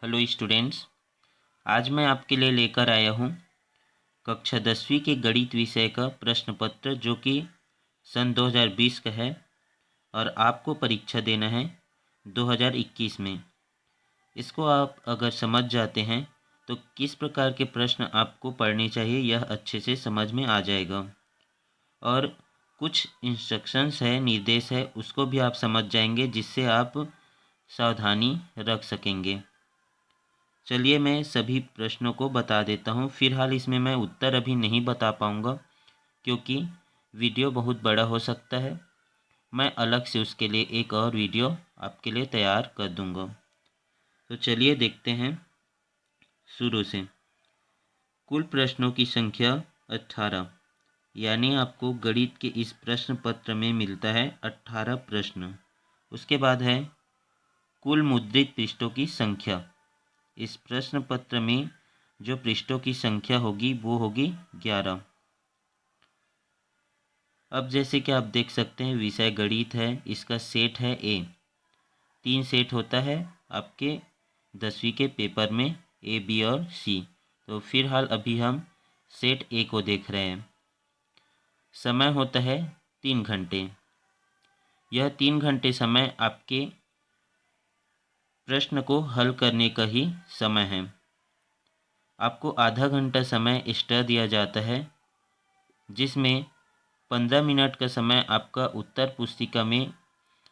Hello students. आज मैं आपके लिए लेकर आया हूँ कक्षा 10वीं के गणित विषय का प्रश्न पत्र, जो कि सन 2020 का है और आपको परीक्षा देना है 2021 में। इसको आप अगर समझ जाते हैं तो किस प्रकार के प्रश्न आपको पढ़ने चाहिए यह अच्छे से समझ में आ जाएगा। और कुछ इंस्ट्रक्शंस है, निर्देश है, उसको भी आप समझ जाएंगे, जिससे आप सावधानी रख सकेंगे। चलिए मैं सभी प्रश्नों को बता देता हूँ। फिलहाल इसमें मैं उत्तर अभी नहीं बता पाऊँगा क्योंकि वीडियो बहुत बड़ा हो सकता है। मैं अलग से उसके लिए एक और वीडियो आपके लिए तैयार कर दूँगा। तो चलिए देखते हैं शुरू से। कुल प्रश्नों की संख्या 18, यानी आपको गणित के इस प्रश्न पत्र में मिलता है 18 प्रश्न। उसके बाद है कुल मुद्रित पृष्ठों की संख्या। इस प्रश्न पत्र में जो पृष्ठों की संख्या होगी वो होगी 11। अब जैसे कि आप देख सकते हैं, विषय गणित है, इसका सेट है ए। 3 सेट होता है आपके 10वीं के पेपर में, ए, बी और सी। तो फिलहाल अभी हम सेट ए को देख रहे हैं। समय होता है 3 घंटे। यह 3 घंटे समय आपके प्रश्न को हल करने का ही समय है। आपको आधा घंटा समय एक्स्ट्रा दिया जाता है, जिसमें 15 मिनट का समय आपका उत्तर पुस्तिका में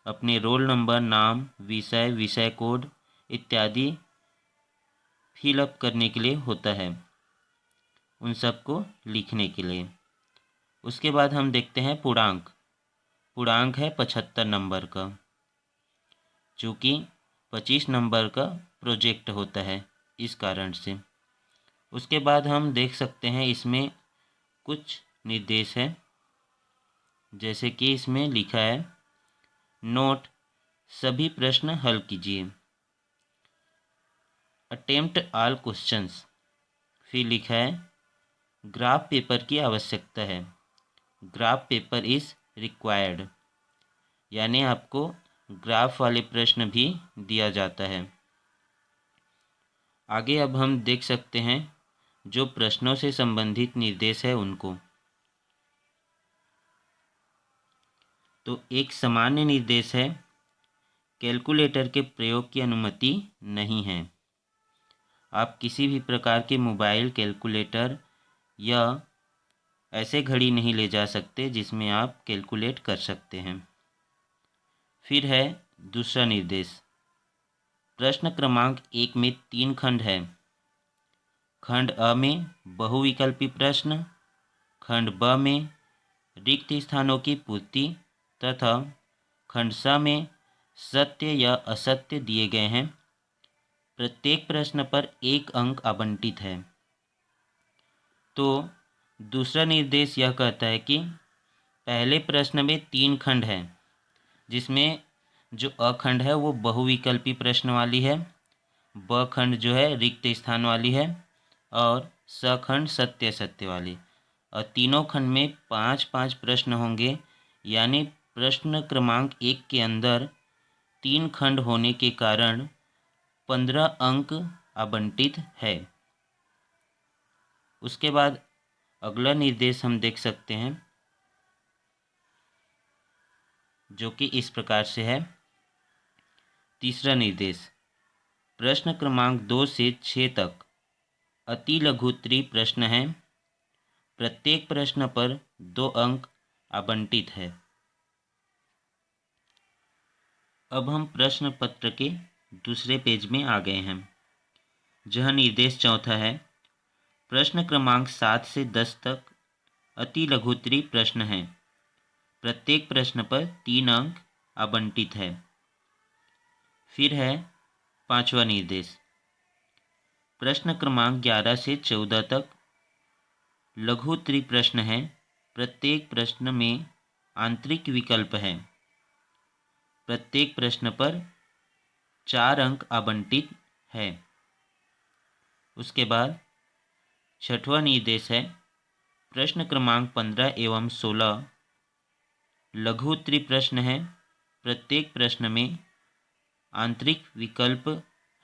अपने रोल नंबर, नाम, विषय, विषय कोड इत्यादि फिलअप करने के लिए होता है, उन सब को लिखने के लिए। उसके बाद हम देखते हैं पूर्णांक। पूर्णांक है 75 नंबर का, चूँकि 25 नंबर का प्रोजेक्ट होता है, इस कारण से। उसके बाद हम देख सकते हैं इसमें कुछ निर्देश है, जैसे कि इसमें लिखा है नोट, सभी प्रश्न हल कीजिए। Attempt all questions. फिर लिखा है ग्राफ पेपर की आवश्यकता है। ग्राफ पेपर इज रिक्वायर्ड, यानी आपको ग्राफ वाले प्रश्न भी दिया जाता है। आगे अब हम देख सकते हैं जो प्रश्नों से संबंधित निर्देश है उनको। तो एक सामान्य निर्देश है, कैलकुलेटर के प्रयोग की अनुमति नहीं है। आप किसी भी प्रकार के मोबाइल, कैलकुलेटर या ऐसे घड़ी नहीं ले जा सकते जिसमें आप कैलकुलेट कर सकते हैं। फिर है दूसरा निर्देश, प्रश्न क्रमांक 1 में 3 खंड है। खंड अ में बहुविकल्पी प्रश्न, खंड ब में रिक्त स्थानों की पूर्ति तथा खंड स में सत्य या असत्य दिए गए हैं। प्रत्येक प्रश्न पर 1 अंक आवंटित है। तो दूसरा निर्देश यह कहता है कि पहले प्रश्न में 3 खंड है, जिसमें जो अ खंड है वो बहुविकल्पी प्रश्न वाली है, ब खंड जो है रिक्त स्थान वाली है और स खंड सत्य सत्य वाली। और तीनों खंड में 5-5 प्रश्न होंगे, यानी प्रश्न क्रमांक 1 के अंदर 3 खंड होने के कारण 15 अंक आवंटित है। उसके बाद अगला निर्देश हम देख सकते हैं, जो कि इस प्रकार से है। तीसरा निर्देश, प्रश्न क्रमांक 2 से 6 तक अति लघुत्तरीय प्रश्न हैं। प्रत्येक प्रश्न पर 2 अंक आवंटित है। अब हम प्रश्न पत्र के दूसरे पेज में आ गए हैं, जहाँ निर्देश चौथा है, प्रश्न क्रमांक 7 से 10 तक अति लघुत्तरीय प्रश्न हैं। प्रत्येक प्रश्न पर 3 अंक आवंटित है। फिर है पांचवा निर्देश, प्रश्न क्रमांक 11 से 14 तक लघुत्तरीय प्रश्न है। प्रत्येक प्रश्न में आंतरिक विकल्प है। प्रत्येक प्रश्न पर 4 अंक आवंटित है। उसके बाद छठवां निर्देश है, प्रश्न क्रमांक 15 एवं 16 लघुत्तरीय प्रश्न है। प्रत्येक प्रश्न में आंतरिक विकल्प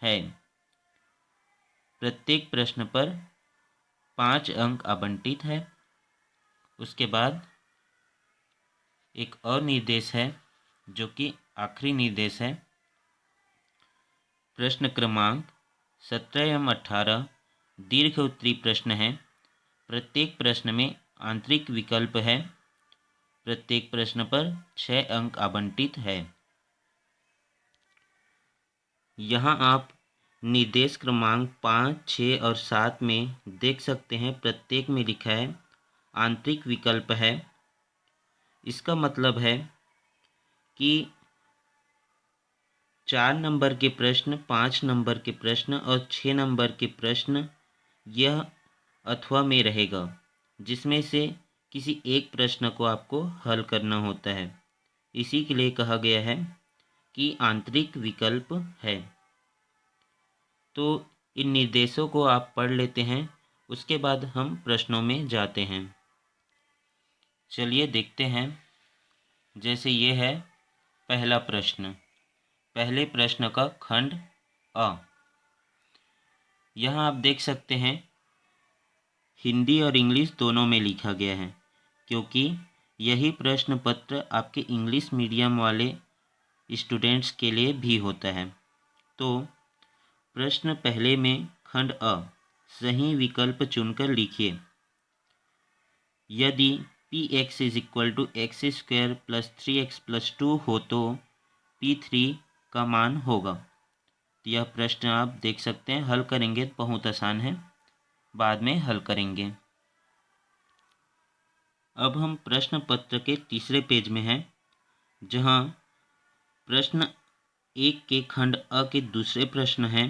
है। प्रत्येक प्रश्न पर 5 अंक आवंटित है। उसके बाद एक और निर्देश है जो कि आखिरी निर्देश है। प्रश्न क्रमांक 17 एवं 18 दीर्घ उत्तरीय प्रश्न है। प्रत्येक प्रश्न में आंतरिक विकल्प है। प्रत्येक प्रश्न पर 6 अंक आवंटित है। यहाँ आप निर्देश क्रमांक 5, 6 और 7 में देख सकते हैं प्रत्येक में लिखा है आंतरिक विकल्प है। इसका मतलब है कि 4 नंबर के प्रश्न, 5 नंबर के प्रश्न और 6 नंबर के प्रश्न यह अथवा में रहेगा, जिसमें से किसी एक प्रश्न को आपको हल करना होता है। इसी के लिए कहा गया है कि आंतरिक विकल्प है। तो इन निर्देशों को आप पढ़ लेते हैं, उसके बाद हम प्रश्नों में जाते हैं। चलिए देखते हैं। जैसे ये है पहला प्रश्न। पहले प्रश्न का खंड अ। यहाँ आप देख सकते हैं हिंदी और इंग्लिश दोनों में लिखा गया है, क्योंकि यही प्रश्न पत्र आपके इंग्लिश मीडियम वाले स्टूडेंट्स के लिए भी होता है। तो प्रश्न पहले में खंड अ, सही विकल्प चुनकर लिखिए। यदि px is equal to X square plus 3x plus 2 हो तो p3 का मान होगा। तो यह प्रश्न आप देख सकते हैं, हल करेंगे तो बहुत आसान है, बाद में हल करेंगे। अब हम प्रश्न पत्र के तीसरे पेज में हैं, जहां प्रश्न 1 के खंड अ के दूसरे प्रश्न हैं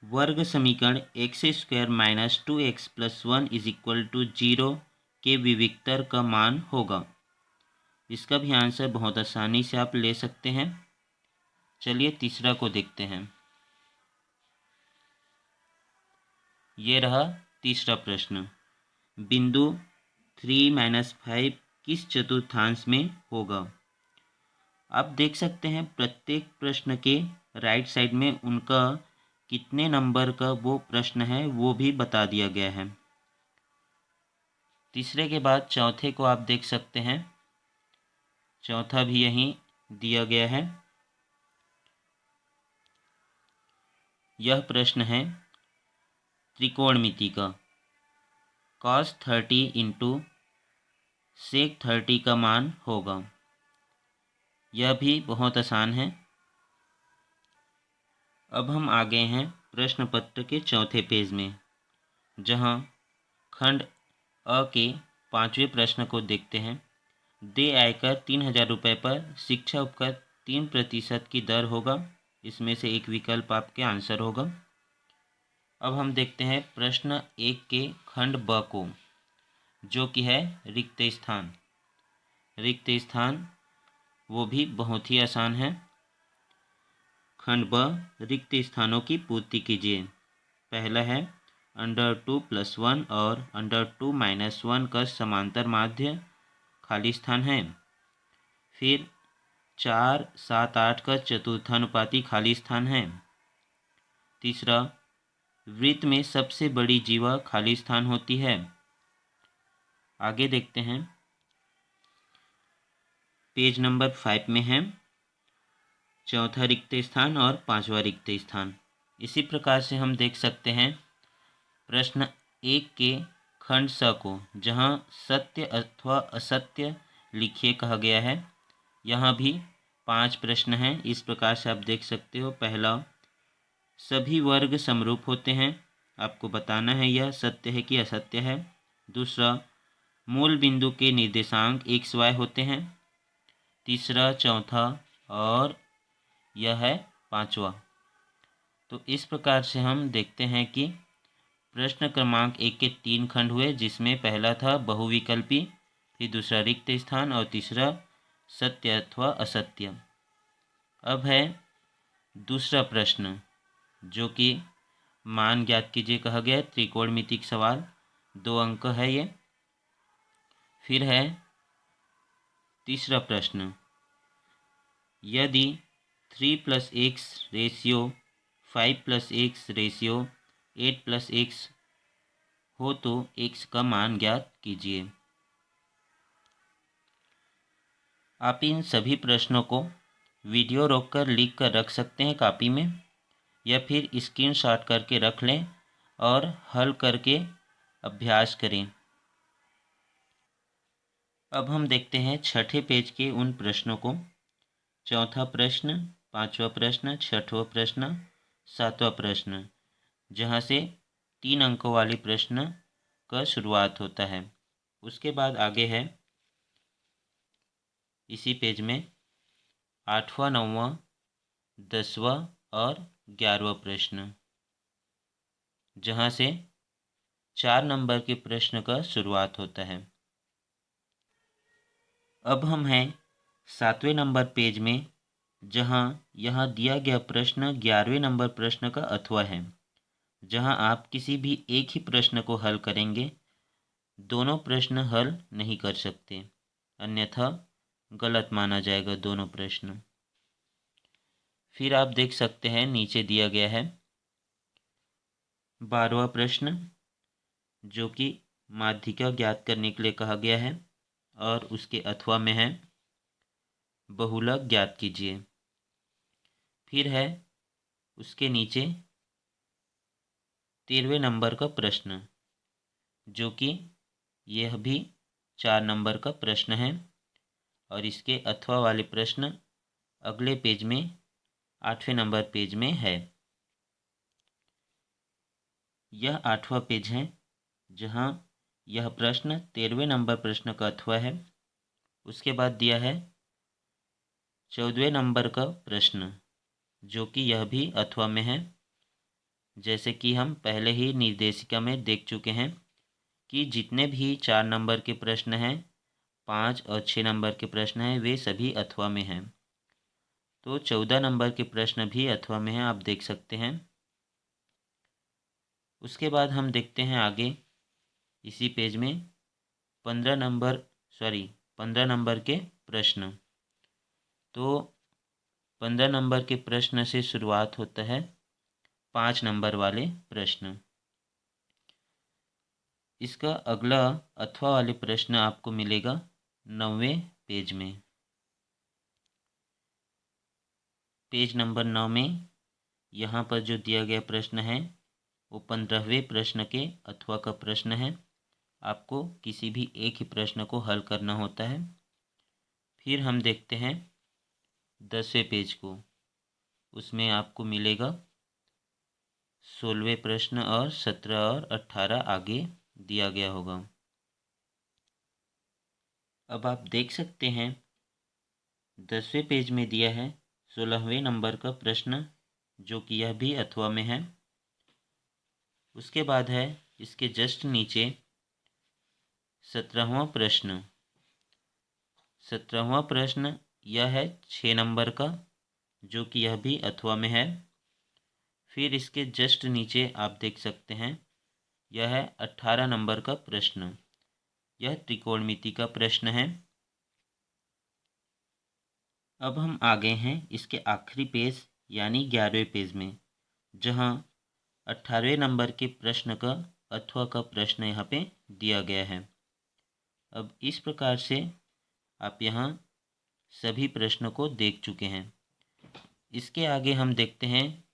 वर्ग समीकरण X square minus 2x plus 1 is equal to 0 के विविक्तर का मान होगा। इसका भी आंसर बहुत आसानी से आप ले सकते हैं। चलिए तीसरा को देखते हैं। ये रहा तीसरा प्रश्न। बिंदु 3-5 किस चतुर्थांश में होगा? आप देख सकते हैं प्रत्येक प्रश्न के राइट साइड में उनका कितने नंबर का वो प्रश्न है वो भी बता दिया गया है। तीसरे के बाद चौथे को आप देख सकते हैं, चौथा भी यहीं दिया गया है। यह प्रश्न है त्रिकोणमिति का। cos 30 इंटू sec 30 का मान होगा। यह भी बहुत आसान है। अब हम आ गए हैं प्रश्न पत्र के चौथे पेज में, जहां खंड अ के 5वें प्रश्न को देखते हैं। देय आयकर 3,000 रुपये पर शिक्षा उपकर 3% की दर होगा। इसमें से एक विकल्प आपके आंसर होगा। अब हम देखते हैं प्रश्न 1 के खंड ब को, जो कि है रिक्त स्थान। रिक्त स्थान वो भी बहुत ही आसान है। खंड ब, रिक्त स्थानों की पूर्ति कीजिए। पहला है √2 + 1 और √2 - 1 का समांतर माध्य खाली स्थान है। फिर 4, 7, 8 का चतुर्थानुपाती खाली स्थान है। तीसरा, वृत्त में सबसे बड़ी जीवा खाली स्थान होती है। आगे देखते हैं, पेज नंबर 5 में है चौथा रिक्त स्थान और 5वां रिक्त स्थान। इसी प्रकार से हम देख सकते हैं प्रश्न 1 के खंड स को, जहां सत्य अथवा असत्य लिखिए कहा गया है। यहाँ भी 5 प्रश्न हैं। इस प्रकार से आप देख सकते हो। पहला, सभी वर्ग समरूप होते हैं। आपको बताना है यह सत्य है कि असत्य है। दूसरा, मूल बिंदु के निर्देशांक x, y होते हैं। तीसरा, चौथा और यह है 5वां। तो इस प्रकार से हम देखते हैं कि प्रश्न क्रमांक 1 के 3 खंड हुए, जिसमें पहला था बहुविकल्पी, फिर दूसरा रिक्त स्थान और तीसरा सत्य अथवा असत्य। अब है दूसरा प्रश्न, जो कि मान ज्ञात कीजिए कहा गया है। त्रिकोणमितिक सवाल, 2 अंक है ये। फिर है तीसरा प्रश्न, यदि 3 + x ratio 5 + x ratio 8+x हो तो x का मान ज्ञात कीजिए। आप इन सभी प्रश्नों को वीडियो रोककर लिख कर रख सकते हैं कापी में, या फिर स्क्रीनशॉट करके रख लें और हल करके अभ्यास करें। अब हम देखते हैं छठे पेज के उन प्रश्नों को। चौथा प्रश्न, पांचवा प्रश्न, छठवां प्रश्न, सातवां प्रश्न, जहाँ से 3 अंकों वाली प्रश्न का शुरुआत होता है। उसके बाद आगे है इसी पेज में 8वां, 9वां, 10वां और 11वां प्रश्न, जहाँ से 4 नंबर के प्रश्न का शुरुआत होता है। अब हम हैं 7वें नंबर पेज में, जहाँ यहाँ दिया गया प्रश्न 11वें नंबर प्रश्न का अथवा है, जहाँ आप किसी भी एक ही प्रश्न को हल करेंगे, दोनों प्रश्न हल नहीं कर सकते, अन्यथा गलत माना जाएगा दोनों प्रश्न। फिर आप देख सकते हैं नीचे दिया गया है 12वां प्रश्न, जो कि माध्यिका ज्ञात करने के लिए कहा गया है, और उसके अथवा में है बहुलक ज्ञात कीजिए। फिर है उसके नीचे 13वें नंबर का प्रश्न, जो कि यह भी 4 नंबर का प्रश्न है, और इसके अथवा वाले प्रश्न अगले पेज में 8वें नंबर पेज में है। यह 8वां पेज है, जहाँ यह प्रश्न 13वें नंबर प्रश्न का अथवा है। उसके बाद दिया है 14वें नंबर का प्रश्न, जो कि यह भी अथवा में है। जैसे कि हम पहले ही निर्देशिका में देख चुके हैं कि जितने भी 4 नंबर के प्रश्न हैं, 5 और 6 नंबर के प्रश्न हैं, वे सभी अथवा में हैं। तो 14 नंबर के प्रश्न भी अथवा में हैं, आप देख सकते हैं। उसके बाद हम देखते हैं आगे इसी पेज में 15 नंबर के प्रश्न। तो 15 नंबर के प्रश्न से शुरुआत होता है 5 नंबर वाले प्रश्न। इसका अगला अथवा वाले प्रश्न आपको मिलेगा 9वें पेज में। पेज नंबर 9 में यहाँ पर जो दिया गया प्रश्न है वो 15वें प्रश्न के अथवा का प्रश्न है। आपको किसी भी एक ही प्रश्न को हल करना होता है। फिर हम देखते हैं 10वें पेज को। उसमें आपको मिलेगा 16वें प्रश्न, और 17 और 18 आगे दिया गया होगा। अब आप देख सकते हैं 10वें पेज में दिया है 16वें नंबर का प्रश्न, जो कि यह भी अथवा में है। उसके बाद है इसके जस्ट नीचे 17वां प्रश्न। 17वां प्रश्न यह है 6 नंबर का, जो कि यह भी अथवा में है। फिर इसके जस्ट नीचे आप देख सकते हैं यह है 18 नंबर का प्रश्न। यह त्रिकोणमिति का प्रश्न है। अब हम आगे हैं इसके आखिरी पेज यानी 11वें पेज में, जहाँ 18वें नंबर के प्रश्न का अथवा का प्रश्न यहाँ पे दिया गया है। अब इस प्रकार से आप यहाँ सभी प्रश्नों को देख चुके हैं। इसके आगे हम देखते हैं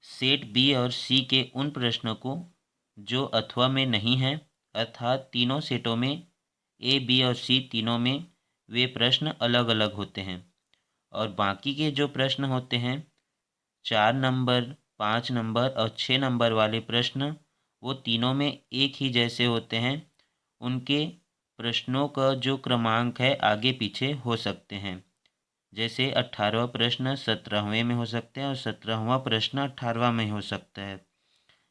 सेट बी और सी के उन प्रश्नों को जो अथवा में नहीं है, अर्थात तीनों सेटों में ए, बी और सी तीनों में वे प्रश्न अलग अलग होते हैं, और बाकी के जो प्रश्न होते हैं 4 नंबर, 5 नंबर और 6 नंबर वाले प्रश्न, वो तीनों में एक ही जैसे होते हैं। उनके प्रश्नों का जो क्रमांक है आगे पीछे हो सकते हैं। जैसे 18वां प्रश्न 17वें में हो सकते हैं और 17वां प्रश्न 18वां में हो सकता है।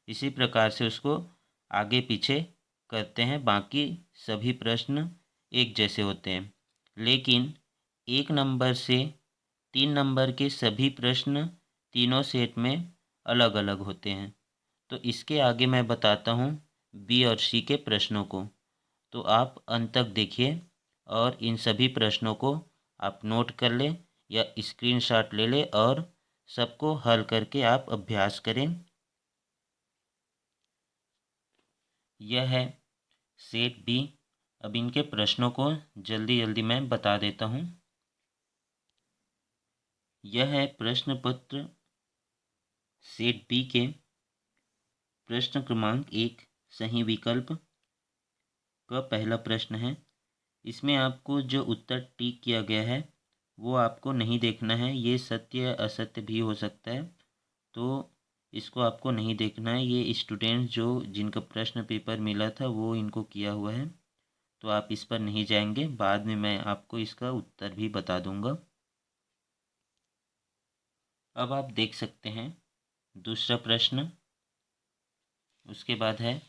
इसी प्रकार से उसको आगे पीछे करते हैं। बाकी सभी प्रश्न एक जैसे होते हैं, लेकिन 1 नंबर से 3 नंबर के सभी प्रश्न तीनों सेट में अलग अलग होते हैं। तो इसके आगे मैं बताता हूँ बी और सी के प्रश्नों को, तो आप अंत तक देखिए और इन सभी प्रश्नों को आप नोट कर लें या स्क्रीनशॉट ले लें और सबको हल करके आप अभ्यास करें। यह है सेट बी। अब इनके प्रश्नों को जल्दी जल्दी मैं बता देता हूँ। यह है प्रश्न पत्र सेट बी के प्रश्न क्रमांक 1 सही विकल्प का पहला प्रश्न है। इसमें आपको जो उत्तर टिक किया गया है वो आपको नहीं देखना है। ये सत्य या असत्य भी हो सकता है, तो इसको आपको नहीं देखना है। ये स्टूडेंट जो जिनका प्रश्न पेपर मिला था वो इनको किया हुआ है, तो आप इस पर नहीं जाएंगे। बाद में मैं आपको इसका उत्तर भी बता दूंगा। अब आप देख सकते हैं दूसरा प्रश्न, उसके बाद है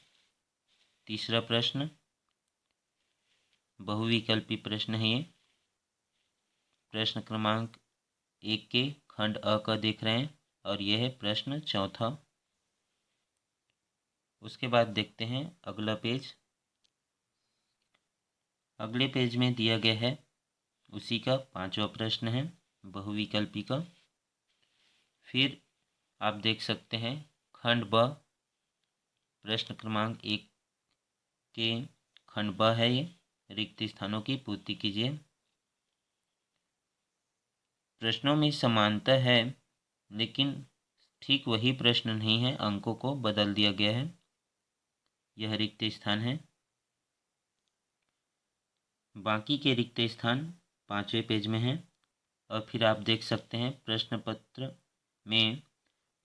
तीसरा प्रश्न। बहुविकल्पी प्रश्न है ये। प्रश्न क्रमांक 1 के खंड अ का देख रहे हैं और यह है प्रश्न चौथा। उसके बाद देखते हैं अगला पेज। अगले पेज में दिया गया है उसी का 5वां प्रश्न है बहुविकल्पी का। फिर आप देख सकते हैं खंड ब, प्रश्न क्रमांक 1 के खंड ब है ये। रिक्त स्थानों की पूर्ति कीजिए। प्रश्नों में समानता है, लेकिन ठीक वही प्रश्न नहीं है, अंकों को बदल दिया गया है। यह रिक्त स्थान है। बाकी के रिक्त स्थान 5वें पेज में हैं। और फिर आप देख सकते हैं प्रश्न पत्र में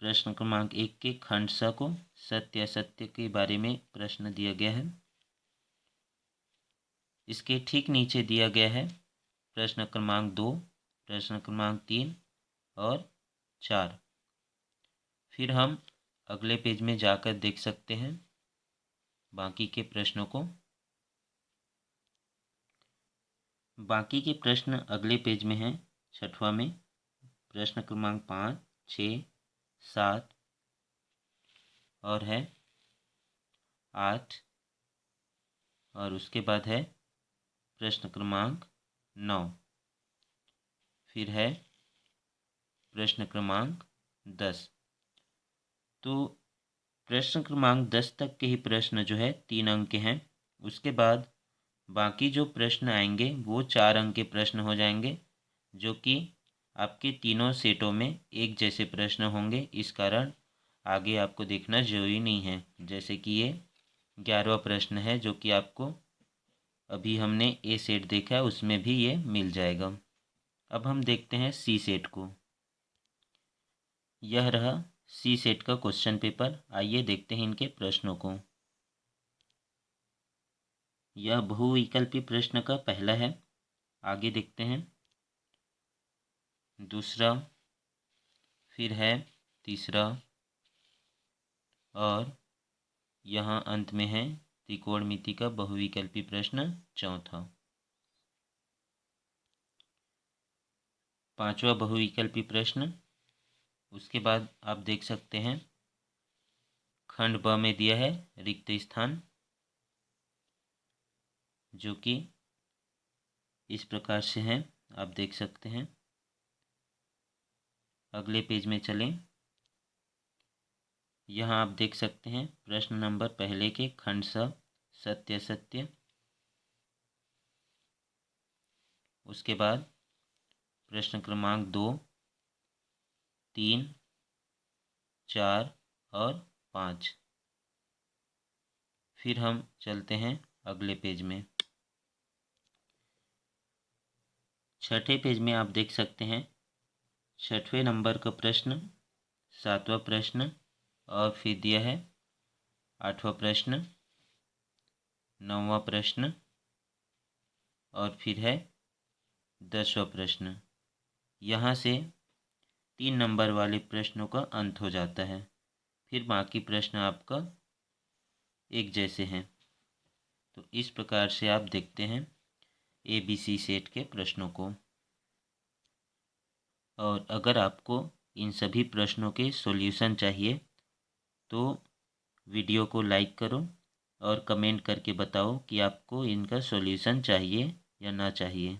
प्रश्न क्रमांक 1 के खंड स को सत्य असत्य के बारे में प्रश्न दिया गया है। इसके ठीक नीचे दिया गया है प्रश्न क्रमांक 2, प्रश्न क्रमांक 3 और 4। फिर हम अगले पेज में जाकर देख सकते हैं बाकी के प्रश्नों को। बाकी के प्रश्न अगले पेज में हैं 6वां में। प्रश्न क्रमांक 5, 6, 7 और है 8 और उसके बाद है प्रश्न क्रमांक 9। फिर है प्रश्न क्रमांक 10। तो प्रश्न क्रमांक 10 तक के ही प्रश्न जो है 3 अंक के हैं। उसके बाद बाकी जो प्रश्न आएंगे वो 4 अंक के प्रश्न हो जाएंगे, जो कि आपके तीनों सेटों में एक जैसे प्रश्न होंगे। इस कारण आगे आपको देखना जरूरी नहीं है। जैसे कि ये 11वां प्रश्न है जो कि आपको अभी हमने ए सेट देखा है, उसमें भी ये मिल जाएगा। अब हम देखते हैं सी सेट को। यह रहा सी सेट का क्वेश्चन पेपर। आइए देखते हैं इनके प्रश्नों को। यह बहुविकल्पी प्रश्न का पहला है। आगे देखते हैं दूसरा, फिर है तीसरा और यहाँ अंत में है त्रिकोणमिति का बहुविकल्पी प्रश्न चौथा। 5वां बहुविकल्पी प्रश्न। उसके बाद आप देख सकते हैं खंड ब में दिया है रिक्त स्थान, जो कि इस प्रकार से है, आप देख सकते हैं। अगले पेज में चलें। यहाँ आप देख सकते हैं प्रश्न नंबर पहले के खंड स सत्य असत्य। उसके बाद प्रश्न क्रमांक 2, 3, 4 और 5। फिर हम चलते हैं अगले पेज में। 6ठे पेज में आप देख सकते हैं 6वें नंबर का प्रश्न, 7वां प्रश्न और फिर दिया है 8वां प्रश्न, 9वां प्रश्न और फिर है 10वां प्रश्न। यहाँ से 3 नंबर वाले प्रश्नों का अंत हो जाता है। फिर बाकी प्रश्न आपका एक जैसे हैं। तो इस प्रकार से आप देखते हैं ABC सेट के प्रश्नों को। और अगर आपको इन सभी प्रश्नों के सॉल्यूशन चाहिए तो वीडियो को लाइक करो और कमेंट करके बताओ कि आपको इनका सॉल्यूशन चाहिए या ना चाहिए।